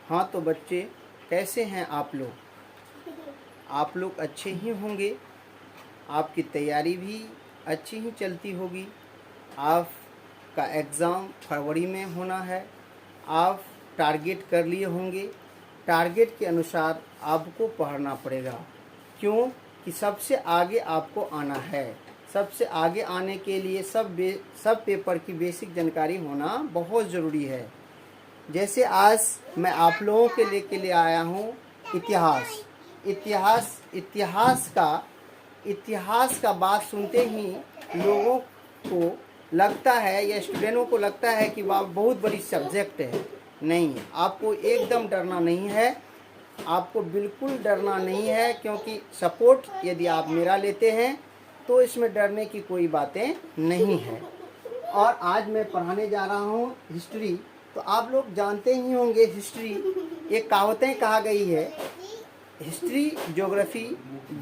हाँ तो बच्चे, कैसे हैं आप लोग? आप लोग अच्छे ही होंगे। आपकी तैयारी भी अच्छी ही चलती होगी। आपका एग्ज़ाम फरवरी में होना है। आप टारगेट कर लिए होंगे। टारगेट के अनुसार आपको पढ़ना पड़ेगा। क्यों? कि सबसे आगे आपको आना है। सबसे आगे आने के लिए सब पेपर की बेसिक जानकारी होना बहुत ज़रूरी है। जैसे आज मैं आप लोगों के लिए आया हूँ इतिहास। इतिहास का बात सुनते ही लोगों को लगता है या स्टूडेंटों को लगता है कि वाह बहुत बड़ी सब्जेक्ट है। नहीं, आपको एकदम डरना नहीं है। आपको बिल्कुल डरना नहीं है, क्योंकि सपोर्ट यदि आप मेरा लेते हैं तो इसमें डरने की कोई बातें नहीं है। और आज मैं पढ़ाने जा रहा हूँ हिस्ट्री। तो आप लोग जानते ही होंगे हिस्ट्री, एक कहावतें कहा गई है, हिस्ट्री ज्योग्राफी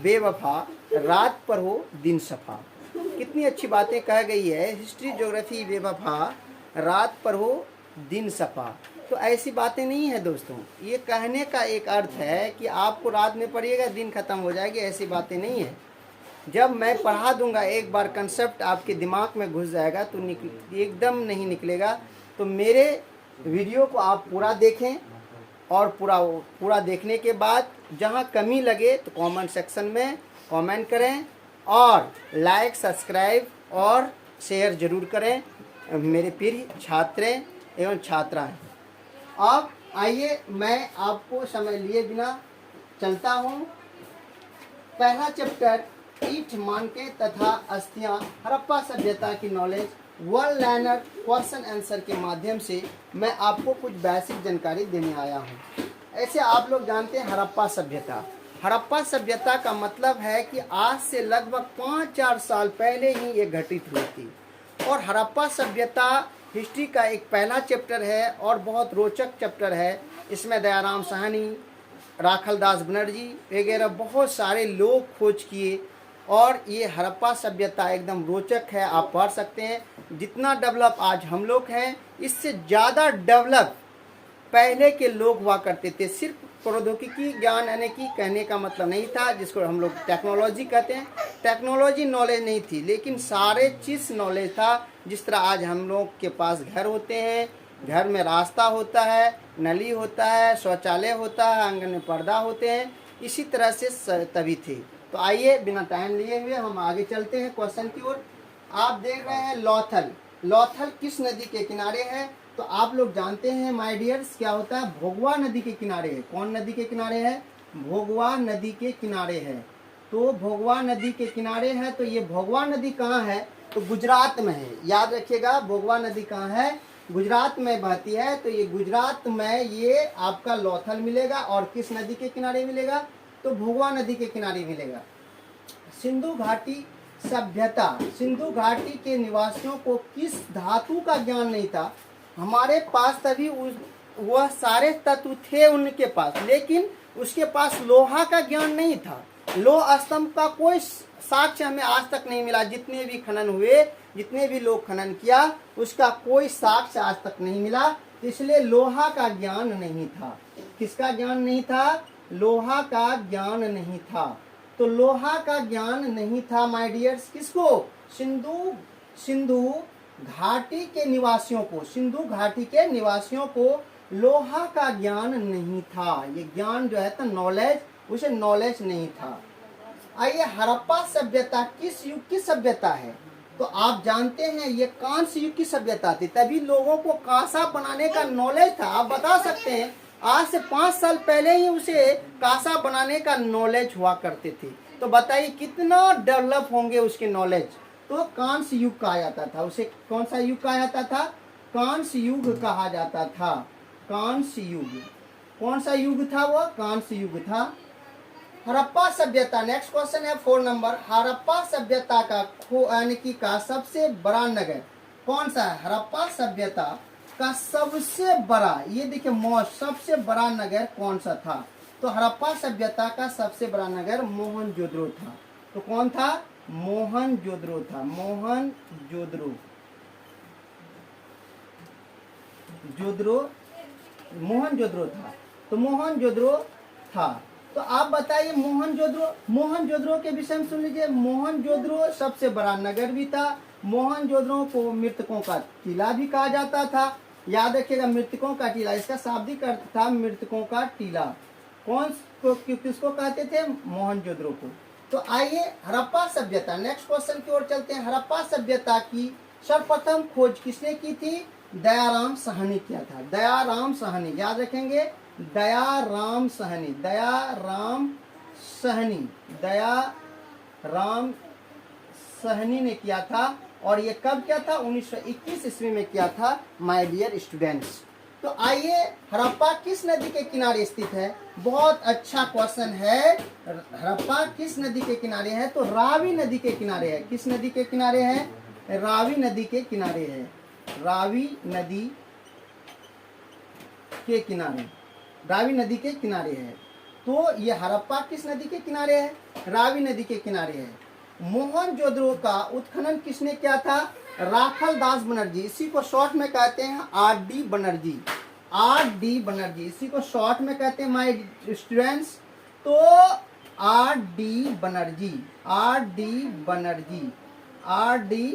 बेवफा, रात पर हो दिन सफा। कितनी अच्छी बातें कह गई है, हिस्ट्री ज्योग्राफी बेवफा, रात पर हो दिन सफा। तो ऐसी बातें नहीं है दोस्तों। ये कहने का एक अर्थ है कि आपको रात में पढ़िएगा दिन खत्म हो जाएगी, ऐसी बातें नहीं है। जब मैं पढ़ा दूंगा, एक बार कंसेप्ट आपके दिमाग में घुस जाएगा तो एकदम नहीं निकलेगा। तो मेरे वीडियो को आप पूरा देखें, और पूरा देखने के बाद जहां कमी लगे तो कमेंट सेक्शन में कमेंट करें, और लाइक, सब्सक्राइब और शेयर जरूर करें मेरे प्रिय छात्र एवं छात्राएं। अब आइए, मैं आपको समय लिए बिना चलता हूं। पहला चैप्टर, ईंट मानके तथा अस्थियां, हड़प्पा सभ्यता की knowledge, one liner question answer के माध्यम से मैं आपको कुछ बेसिक जानकारी देने आया हूं। ऐसे आप लोग जानते हैं हड़प्पा सभ्यता का मतलब है कि आज से लगभग 5-4 साल पहले ही ये घटित हुई थी। और हड़प्पा सभ्यता हिस्ट्री का एक पहला चैप्टर है और बहुत रोचक चैप्टर है। इसमें दयाराम साहनी, राखलदास बनर्जी वगैरह बहुत सारे लोग खोज किए, और ये हड़प्पा सभ्यता एकदम रोचक है, आप पढ़ सकते हैं। जितना डेवलप आज हम लोग हैं, इससे ज़्यादा डेवलप पहले के लोग हुआ करते थे। सिर्फ प्रौद्योगिकी ज्ञान, यानी कि कहने का मतलब नहीं था जिसको हम लोग टेक्नोलॉजी कहते हैं, टेक्नोलॉजी नॉलेज नहीं थी, लेकिन सारे चीज़ नॉलेज था। जिस तरह आज हम लोग के पास घर होते हैं, घर में रास्ता होता है, नली होता है, शौचालय होता है, आंगन में पर्दा होते हैं, इसी तरह से तभी थे। तो आइए बिना टाइम लिए हुए हम आगे चलते हैं क्वेश्चन की ओर। आप देख रहे हैं लौथल किस नदी के किनारे है? तो आप लोग जानते हैं माय डियर्स, क्या होता है, भोगवा नदी के किनारे है। कौन नदी के किनारे है? भोगवा नदी के किनारे है। तो भोगवा नदी के किनारे है, तो ये भोगवा नदी कहाँ है? तो गुजरात में है। याद रखिएगा, भोगवा नदी कहाँ है? गुजरात में बहती है। तो ये गुजरात में ये आपका लौथल मिलेगा। और किस नदी के किनारे मिलेगा? तो भोगवा नदी के किनारे मिलेगा। सिंधु घाटी सभ्यता, सिंधु घाटी के निवासियों को किस धातु का ज्ञान नहीं था? हमारे पास तभी वह सारे तत्व थे उनके पास, लेकिन उसके पास लोहा का ज्ञान नहीं था। लोह स्तंभ का कोई साक्ष्य हमें आज तक नहीं मिला। जितने भी खनन हुए, जितने भी लोग खनन किया, उसका कोई साक्ष्य आज तक नहीं मिला। इसलिए लोहा का ज्ञान नहीं था। किसका ज्ञान नहीं था? लोहा का ज्ञान नहीं था। तो लोहा का ज्ञान नहीं था माय डियर्स, किसको? सिंधु घाटी के निवासियों को, सिंधु घाटी के निवासियों को लोहा का ज्ञान नहीं था। ये ज्ञान जो है तो नॉलेज, उसे नॉलेज नहीं था। आइए, हड़प्पा सभ्यता किस युग की सभ्यता है? तो आप जानते हैं ये कांस्य युग की सभ्यता थी। तभी लोगों को कांसा बनाने का नॉलेज था। आप बता सकते हैं आज से 5 साल पहले ही उसे कांसा बनाने का नॉलेज हुआ करते थे। तो बताइए कितना डेवलप होंगे उसके नॉलेज। तो कांस्य युग कहा जाता था उसे। कौन सा युग कहा जाता था? कांस्य युग कहा जाता था। कांस्य युग। कौन सा युग था वो? कांस्य युग था। हड़प्पा सभ्यता, नेक्स्ट क्वेश्चन है 4 नंबर। हड़प्पा सभ्यता का यानी कि का सबसे बड़ा नगर कौन सा है? हड़प्पा सभ्यता का सबसे बड़ा, ये देखिए सबसे बड़ा नगर कौन सा था? तो हड़प्पा सभ्यता का सबसे बड़ा नगर मोहनजोदड़ो था। तो कौन था? मोहनजोदड़ो था। मोहनजोदड़ो था। तो मोहनजोदड़ो था। तो आप बताइए मोहनजोदड़ो के विषय में सुन लीजिए। मोहनजोदड़ो सबसे बड़ा नगर भी था। मोहनजोदड़ो को मृतकों का टीला भी कहा जाता था। याद रखिएगा, मृतकों का टीला, इसका शाब्दिक अर्थ था मृतकों का टीला। किसको कहते थे? मोहनजोदड़ो को। तो आइए हड़प्पा सभ्यता, नेक्स्ट क्वेश्चन की ओर चलते हैं। हड़प्पा सभ्यता की सर्वप्रथम खोज किसने की थी? दयाराम साहनी किया था। दयाराम साहनी, याद रखेंगे, दयाराम साहनी, दयाराम साहनी ने किया था। और ये कब किया था? 1921 ईस्वी में किया था माय डियर स्टूडेंट्स। तो आइए, हड़प्पा किस नदी के किनारे स्थित है? बहुत अच्छा क्वेश्चन है। हड़प्पा किस नदी के किनारे है? तो रावी नदी के किनारे है। किस नदी के किनारे है? रावी नदी के किनारे है। रावी नदी के किनारे, रावी नदी के किनारे है। तो ये हड़प्पा किस नदी के किनारे है? रावी नदी के किनारे है। मोहनजोदड़ो का उत्खनन किसने किया था? राखल दास बनर्जी। इसी को शॉर्ट में कहते हैं आर.डी. बनर्जी। आर.डी. बनर्जी, इसी को शॉर्ट में कहते हैं माय स्टूडेंट्स। तो आर.डी. बनर्जी, आर.डी. बनर्जी, आर.डी.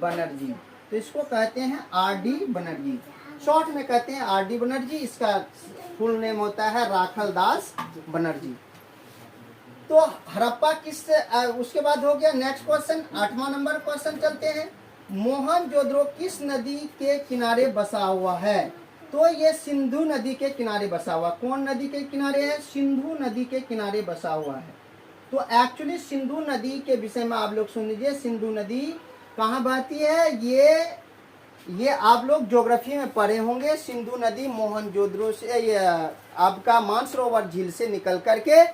बनर्जी, तो इसको कहते हैं आर.डी. बनर्जी, शॉर्ट में कहते हैं आर.डी. बनर्जी। इसका फुल नेम होता है राखल दास बनर्जी। तो हड़प्पा किस, उसके बाद हो गया। नेक्स्ट क्वेश्चन, 8वां नंबर क्वेश्चन चलते हैं। मोहनजोदड़ो किस नदी के किनारे बसा हुआ है? तो ये सिंधु नदी के किनारे बसा हुआ। कौन नदी के किनारे है? सिंधु नदी के किनारे बसा हुआ है। तो एक्चुअली सिंधु नदी के विषय में आप लोग सुन लीजिए। सिंधु नदी कहाँ बहती है? ये आप लोग ज्योग्राफी में पढ़े होंगे। सिंधु नदी मोहनजोदड़ो से, ये आपका मानसरोवर झील से निकल करके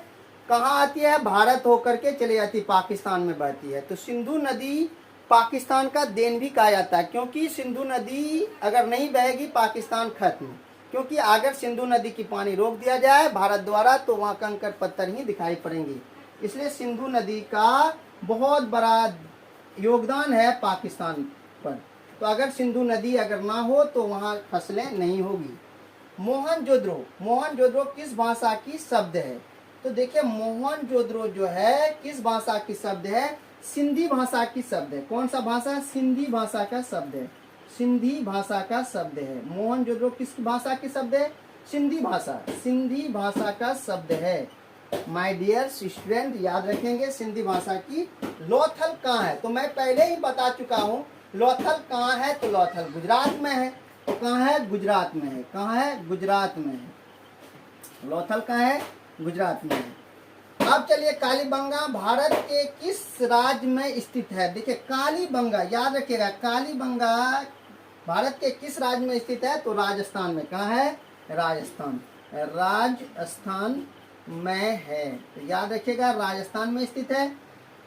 कहाँ आती है? भारत होकर के चली जाती है, पाकिस्तान में बहती है। तो सिंधु नदी पाकिस्तान का देन भी कहा जाता है, क्योंकि सिंधु नदी अगर नहीं बहेगी पाकिस्तान खत्म। क्योंकि अगर सिंधु नदी की पानी रोक दिया जाए भारत द्वारा तो वहाँ कंकड़ पत्थर ही दिखाई पड़ेंगे। इसलिए सिंधु नदी का बहुत बड़ा योगदान है पाकिस्तान पर। तो अगर सिंधु नदी अगर ना हो तो वहाँ फसलें नहीं होगी। मोहनजोदड़ो किस भाषा की शब्द है? तो देखिए, मोहनजोदड़ो जो है किस भाषा की शब्द है? सिंधी भाषा की शब्द है। कौन सा भाषा? सिंधी भाषा का शब्द है। सिंधी भाषा का शब्द है। मोहनजोदड़ो किस भाषा की शब्द है? सिंधी भाषा, सिंधी भाषा का शब्द है। माय डियर स्टूडेंट, याद रखेंगे सिंधी भाषा की। लोथल कहाँ है? तो मैं पहले ही बता चुका हूँ। लोथल कहाँ है? तो लोथल गुजरात में है। तो कहाँ है? गुजरात में है। कहाँ है? गुजरात में है। लोथल कहाँ है? गुजरात में है। अब चलिए, कालीबंगा भारत के किस राज्य में स्थित है? देखिए, कालीबंगा, याद रखिएगा, कालीबंगा भारत के किस राज्य में स्थित है? तो राजस्थान में। कहाँ है? राजस्थान, राजस्थान में है। तो याद रखिएगा, राजस्थान में स्थित है।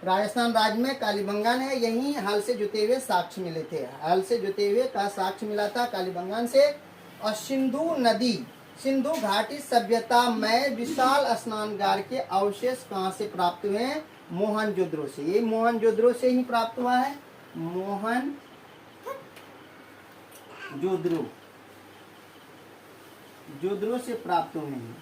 राजस्थान राज्य में कालीबंगा है। यही हल से जुते हुए साक्ष्य मिले थे। हल से जुते हुए का साक्ष्य मिला था कालीबंगा से। और सिंधु नदी, सिंधु घाटी सभ्यता में विशाल स्नानगार के अवशेष कहाँ से प्राप्त हुए हैं? मोहनजोदड़ो से। ये मोहनजोदड़ो से ही प्राप्त हुआ है। जोदड़ो से प्राप्त हुए हैं।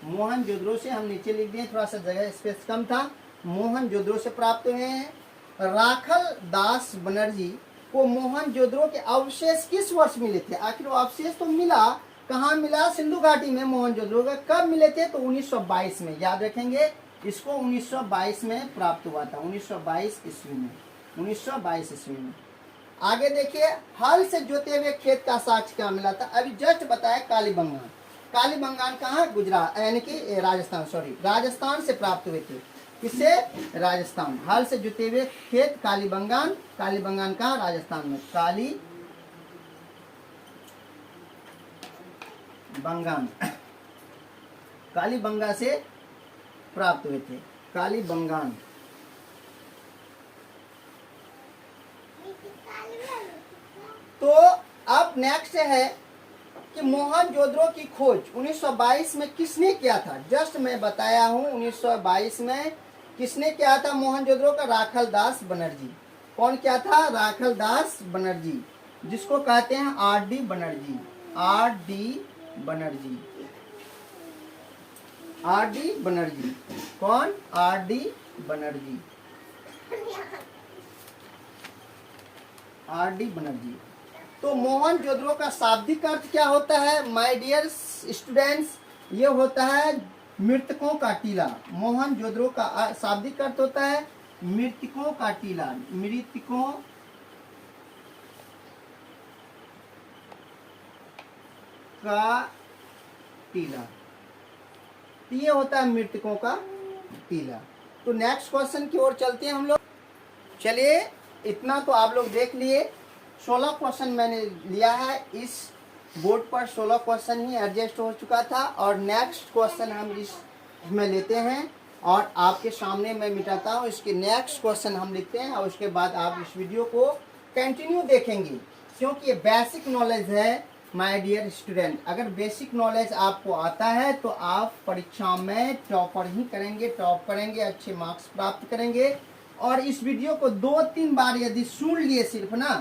मोहनजोदड़ो से, हम नीचे लिख दिए, थोड़ा सा जगह स्पेस कम था। मोहनजोदड़ो से प्राप्त हुए हैं। राखल दास बनर्जी को मोहनजोदड़ो के अवशेष किस वर्ष मिले थे? आखिर वो अवशेष तो मिला, कहाँ मिला? सिंधु घाटी में मोहनजोदड़ो का। कब मिले थे? तो 1922 में। याद रखेंगे, इसको 1922 में प्राप्त हुआ था। 1922 ईस्वी में। 1922 ईस्वी में। आगे देखिए, हल से जोते हुए खेत का साक्ष्य क्या मिला था? अभी जस्ट बताया, कालीबंगान। कालीबंगान कहाँ? गुजरात, यानी कि राजस्थान, सॉरी, राजस्थान से प्राप्त हुए थे। किससे? राजस्थान। हल से जुते हुए खेत कालीबंगान। कालीबंगान कहाँ? राजस्थान में। कालीबंगान, कालीबंगा से प्राप्त हुए थे। कालीबंगान। तो अब नेक्स्ट है कि मोहनजोदड़ो की खोज 1922 में किसने किया था? जस्ट मैं बताया हूं, 1922 में किसने किया था मोहनजोदड़ो का? राखल दास बनर्जी। कौन किया था? राखल दास बनर्जी, जिसको कहते हैं आर.डी. बनर्जी। आर.डी. बनर्जी। आर डी बनर्जी। कौन? आर डी बनर्जी। आर डी बनर्जी। तो मोहनजोदड़ो का शाब्दिक अर्थ क्या होता है माय डियर स्टूडेंट्स? ये होता है मृतकों का टीला। मोहनजोदड़ो का शाब्दिक अर्थ होता है मृतकों का टीला। मृतकों का टीला, ये होता है मृतकों का टीला। तो नेक्स्ट क्वेश्चन की ओर चलते हैं हम लोग। चलिए, इतना तो आप लोग देख लिए। 16 क्वेश्चन मैंने लिया है इस बोर्ड पर। 16 क्वेश्चन ही एडजस्ट हो चुका था और नेक्स्ट क्वेश्चन हम इसमें लेते हैं और आपके सामने मैं मिटाता हूँ। इसके नेक्स्ट क्वेश्चन हम लिखते हैं और उसके बाद आप इस वीडियो को कंटिन्यू देखेंगे, क्योंकि ये बेसिक नॉलेज है माय डियर स्टूडेंट। अगर बेसिक नॉलेज आपको आता है तो आप परीक्षा में टॉपर ही करेंगे, टॉप करेंगे, अच्छे मार्क्स प्राप्त करेंगे। और इस वीडियो को 2-3 बार यदि सुन लिए सिर्फ ना,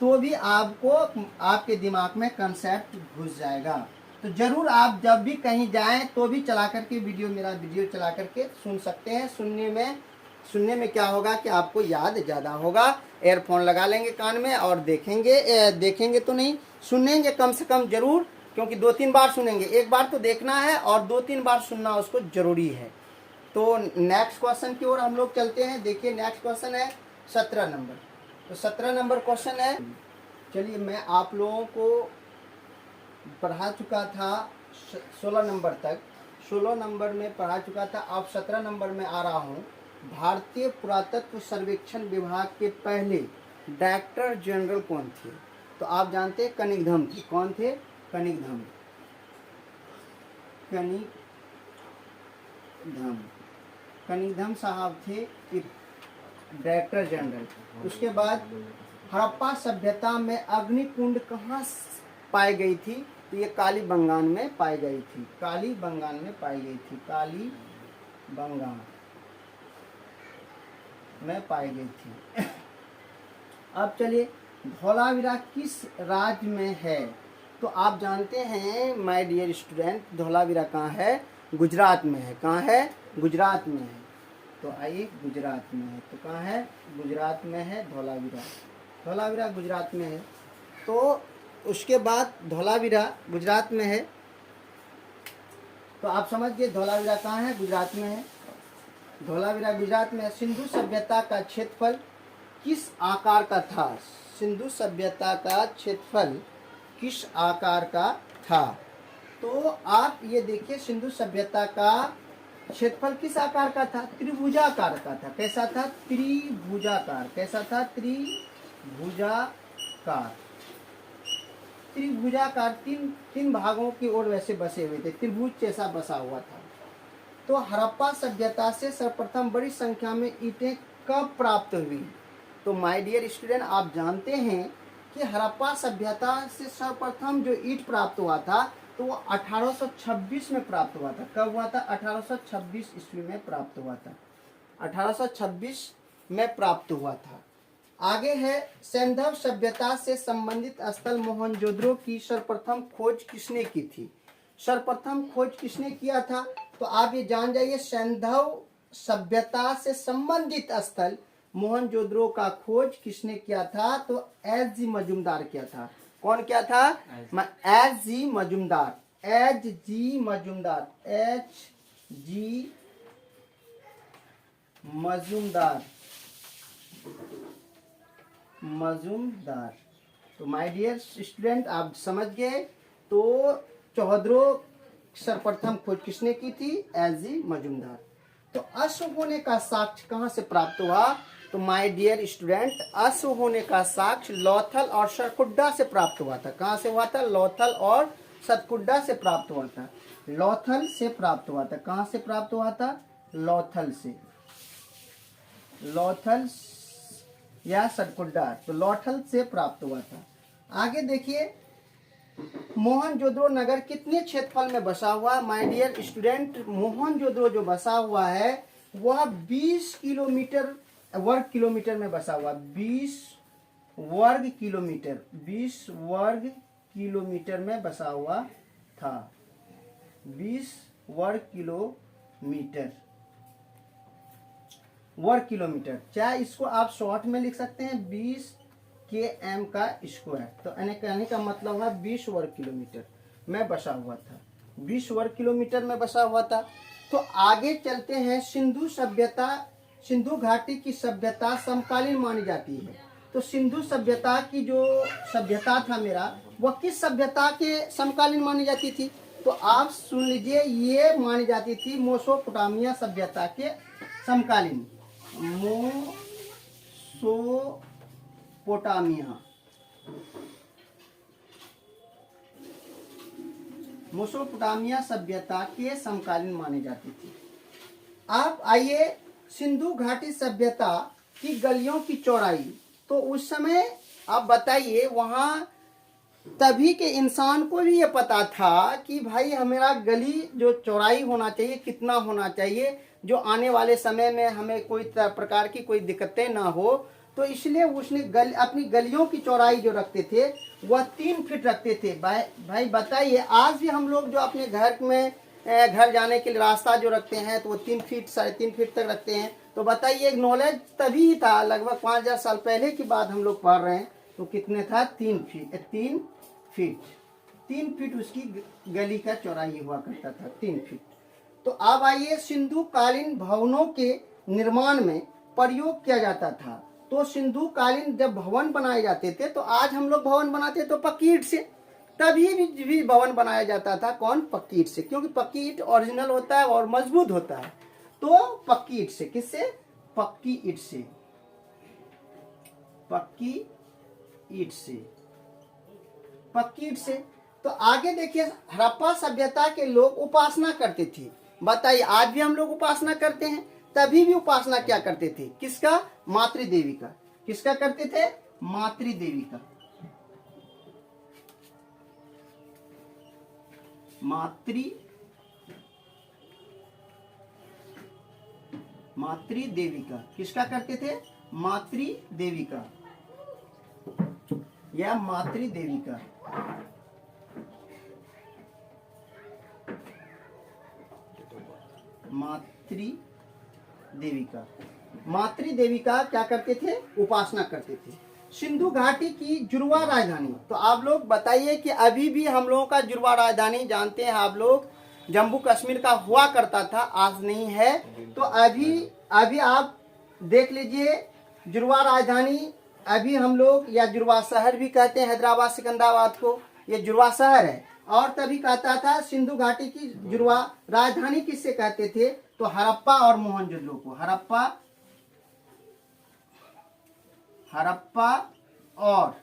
तो भी आपको आपके दिमाग में कंसेप्ट घुस जाएगा। तो जरूर आप जब भी कहीं जाएं तो भी चला करके मेरा वीडियो चला करके सुन सकते हैं। सुनने में क्या होगा कि आपको याद ज़्यादा होगा। एयरफोन लगा लेंगे कान में और देखेंगे तो नहीं, सुनेंगे कम से कम जरूर, क्योंकि 2-3 बार सुनेंगे। एक बार तो देखना है और 2-3 बार सुनना उसको जरूरी है। तो नेक्स्ट क्वेश्चन की ओर हम लोग चलते हैं। देखिए, नेक्स्ट क्वेश्चन है 17 नंबर। तो 17 नंबर क्वेश्चन है। चलिए, मैं आप लोगों को पढ़ा चुका था 16 नंबर तक। 16 नंबर में पढ़ा चुका था। अब 17 नंबर में आ रहा हूँ। भारतीय पुरातत्व सर्वेक्षण विभाग के पहले डायरेक्टर जनरल कौन थे? तो आप जानते हैं कनिंघम थे। कौन थे? कनिंघम। कनिंघम साहब थे डायरेक्टर जनरल। उसके बाद हड़प्पा सभ्यता में अग्निकुंड कहाँ पाई गई थी? तो ये कालीबंगान में पाई गई थी। कालीबंगान में पाई गई थी। कालीबंगान में पाई गई थी। अब चलिए, धौलावीरा किस राज्य में है? तो आप जानते हैं माय डियर स्टूडेंट, धौलावीरा कहाँ है? गुजरात में है। कहाँ है? गुजरात में है। तो आइए, गुजरात में है। तो कहाँ है? गुजरात में है धौलावीरा। धौलावीरा गुजरात में है। तो उसके बाद धौलावीरा गुजरात में है। तो आप समझ गए धौलावीरा कहाँ है? गुजरात में है। धौलावीरा गुजरात में है। सिंधु सभ्यता का क्षेत्रफल किस आकार का था? सिंधु सभ्यता का क्षेत्रफल किस आकार का था? तो आप ये देखिए, सिंधु सभ्यता का क्षेत्रफल किस आकार का था? त्रिभुजाकार का था। कैसा था? त्रिभुजाकार। कैसा था? त्रिभुजाकार। त्रिभुजाकार, तीन भागों की ओर वैसे बसे हुए थे, त्रिभुज जैसा बसा हुआ था। तो हड़प्पा सभ्यता से सर्वप्रथम बड़ी संख्या में ईंटें कब प्राप्त हुई? तो माय डियर स्टूडेंट, आप जानते हैं कि हड़प्पा सभ्यता से सर्वप्रथम जो ईंट प्राप्त हुआ था तो वो 1826 में प्राप्त हुआ था। कब हुआ था? 1826 ईस्वी में प्राप्त हुआ था। 1826 में प्राप्त हुआ था। आगे है, सैंधव सभ्यता से संबंधित स्थल मोहनजोदड़ो की सर्वप्रथम खोज किसने की थी? सर्वप्रथम खोज किसने किया था? तो आप ये जान जाइए, सैंधव सभ्यता से संबंधित स्थल मोहनजोदड़ो का खोज किसने किया था? तो एच जी मजूमदार किया था। कौन किया था? H G Majumdar. H G Majumdar. H G Majumdar. तो माय डियर स्टूडेंट, आप समझ गए। तो चौहद्रो सर्वप्रथम खोज किसने की थी? H G Majumdar. तो अश्व होने का साक्ष्य कहाँ से प्राप्त हुआ? तो माय डियर स्टूडेंट, अश्व होने का साक्ष्य लोथल और सरकुड्डा से प्राप्त हुआ था। कहाँ से हुआ था? लोथल और सतकुड्डा से प्राप्त हुआ था। लोथल से प्राप्त हुआ था। कहाँ से प्राप्त हुआ था? लोथल से। लोथल या सतकुड्डा, तो लोथल से प्राप्त हुआ था। आगे देखिए, मोहनजोदड़ो नगर कितने क्षेत्रफल में बसा हुआ? माय डियर स्टूडेंट, मोहनजोदड़ो जो बसा हुआ है वह 20 किलोमीटर वर्ग किलोमीटर में बसा हुआ। 20 वर्ग किलोमीटर। 20 वर्ग किलोमीटर में बसा हुआ था। 20 वर्ग मीटर, वर्ग किलोमीटर। चाहे इसको आप शॉर्ट में लिख सकते हैं 20 km का स्क्वायर। तो कहने का मतलब है 20 वर्ग किलोमीटर में बसा हुआ था, 20 वर्ग किलोमीटर में बसा हुआ था। तो आगे चलते हैं। सिंधु सभ्यता, सिंधु घाटी की सभ्यता समकालीन मानी जाती है। तो सिंधु सभ्यता की जो सभ्यता था मेरा, वह किस सभ्यता के समकालीन मानी जाती थी? तो आप सुन लीजिए, ये मानी जाती थी मेसोपोटामिया सभ्यता के समकालीन। मेसोपोटामिया सभ्यता के समकालीन मानी जाती थी। आप आइए, सिंधु घाटी सभ्यता की गलियों की चौड़ाई, तो उस समय आप बताइए, वहां तभी के इंसान को भी ये पता था कि भाई हमारा गली जो चौड़ाई होना चाहिए, कितना होना चाहिए, जो आने वाले समय में हमें कोई प्रकार की कोई दिक्कतें ना हो। तो इसलिए उसने अपनी गलियों की चौड़ाई जो रखते थे वह 3 फीट रखते थे। भाई बताइए, आज भी हम लोग जो अपने घर में घर जाने के लिए रास्ता जो रखते हैं तो वो 3 फीट 3.5 फीट तक रखते हैं। तो बताइए, नॉलेज तभी ही था, लगभग 5000 साल पहले की बात हम लोग पढ़ रहे हैं। तो कितने था? 3 फीट उसकी गली का चौड़ाई हुआ करता था, 3 फीट। तो अब आइए, सिंधु कालीन भवनों के निर्माण में प्रयोग किया जाता था। तो सिंधु कालीन जब भवन बनाए जाते थे, तो आज हम लोग भवन बनाते तो पक्की ईंट से, तभी भी भवन बनाया जाता था। कौन? पक्की ईंट से, क्योंकि पक्की ईंट ओरिजिनल होता है और मजबूत होता है। तो पक्की ईंट से, किससे? पक्की ईंट से, पक्की ईंट से, पक्की ईंट से। तो आगे देखिए, हड़प्पा सभ्यता के लोग उपासना करते थे। बताइए, आज भी हम लोग उपासना करते हैं, तभी भी उपासना क्या करते थे? किसका? मातृदेवी का। किसका करते थे? मातृदेवी का। मातृदेवी का। किसका करते थे? मातृदेवी का, या मातृदेवी का। मातृदेवी का क्या करते थे? उपासना करते थे। सिंधु घाटी की जुड़वा राजधानी, तो आप लोग बताइए कि अभी भी हम लोगों का जुड़वा राजधानी जानते हैं आप लोग, जम्मू कश्मीर का हुआ करता था, आज नहीं है। तो अभी आप देख लीजिए, जुड़वा राजधानी अभी हम लोग, या जुड़वा शहर भी कहते हैं हैदराबाद सिकंदराबाद को, ये जुड़वा शहर है। और तभी कहता था सिंधु घाटी की जुड़वा राजधानी किससे कहते थे? तो हड़प्पा और मोहनजोदड़ो को। हड़प्पा और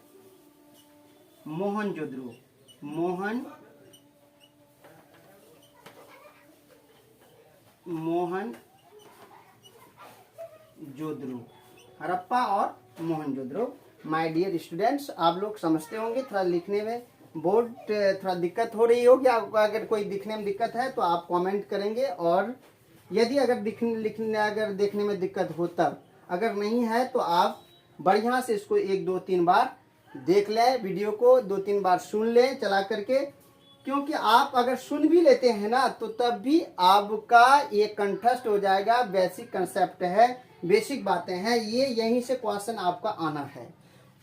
मोहनजोदड़ो, हड़प्पा और मोहनजोदड़ो। माय डियर स्टूडेंट्स, आप लोग समझते होंगे, थोड़ा लिखने में बोर्ड थोड़ा दिक्कत हो रही होगी आपको। अगर कोई दिखने में दिक्कत है तो आप कमेंट करेंगे, और यदि अगर देखने में दिक्कत हो तब, अगर नहीं है तो आप बढ़िया से इसको 1 2 3 बार देख लें, वीडियो को 2 3 बार सुन लें चला करके। क्योंकि आप अगर सुन भी लेते हैं ना, तो तब भी आपका ये कंठस्थ हो जाएगा। बेसिक कंसेप्ट है, बेसिक बातें हैं, ये यहीं से क्वेश्चन आपका आना है।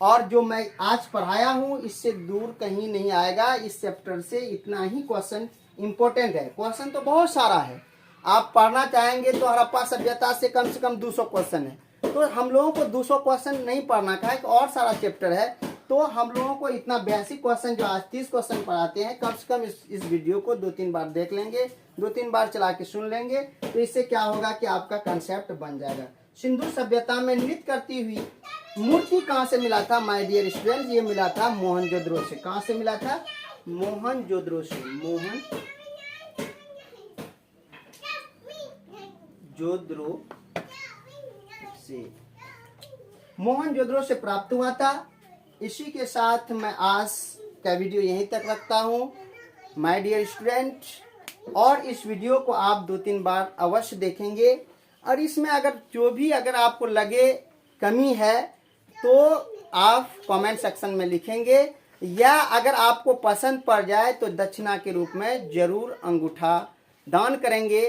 और जो मैं आज पढ़ाया हूँ इससे दूर कहीं नहीं आएगा। इस चैप्टर से इतना ही क्वेश्चन इम्पोर्टेंट है। क्वेश्चन तो बहुत सारा है, आप पढ़ना चाहेंगे तो हड़प्पा सभ्यता से कम 200 क्वेश्चन है। तो हम लोगों को 200 क्वेश्चन नहीं पढ़ना का है, और सारा चैप्टर है। तो हम लोगों को इतना बेसिक क्वेश्चन जो आज 30 क्वेश्चन पढ़ाते हैं, कम से कम इस वीडियो को 2 3 बार देख लेंगे, 2 3 बार चला के सुन लेंगे, तो इससे क्या होगा कि आपका कंसेप्ट बन जाएगा। सिंधु सभ्यता में नृत्य करती हुई मूर्ति कहाँ से मिला था माय डियर स्टूडेंट्स? ये मिला था मोहनजोदड़ो से। कहाँ से मिला था? मोहनजोदड़ो से। मोहनजोदड़ो से प्राप्त हुआ था। इसी के साथ मैं आज का वीडियो यहीं तक रखता हूँ माय डियर स्टूडेंट। और इस वीडियो को आप 2 3 बार अवश्य देखेंगे, और इसमें अगर आपको लगे कमी है तो आप कमेंट सेक्शन में लिखेंगे, या अगर आपको पसंद पड़ जाए तो दक्षिणा के रूप में जरूर अंगूठा दान करेंगे।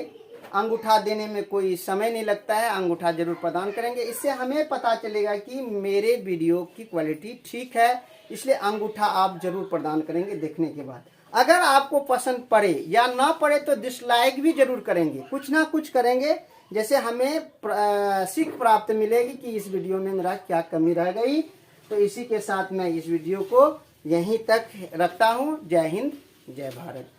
अंगूठा देने में कोई समय नहीं लगता है, अंगूठा जरूर प्रदान करेंगे। इससे हमें पता चलेगा कि मेरे वीडियो की क्वालिटी ठीक है, इसलिए अंगूठा आप जरूर प्रदान करेंगे देखने के बाद। अगर आपको पसंद पड़े या ना पड़े तो डिसलाइक भी जरूर करेंगे, कुछ ना कुछ करेंगे, जैसे हमें सीख प्राप्त मिलेगी कि इस वीडियो में मेरा क्या कमी रह गई। तो इसी के साथ मैं इस वीडियो को यहीं तक रखता हूँ। जय हिंद, जय भारत।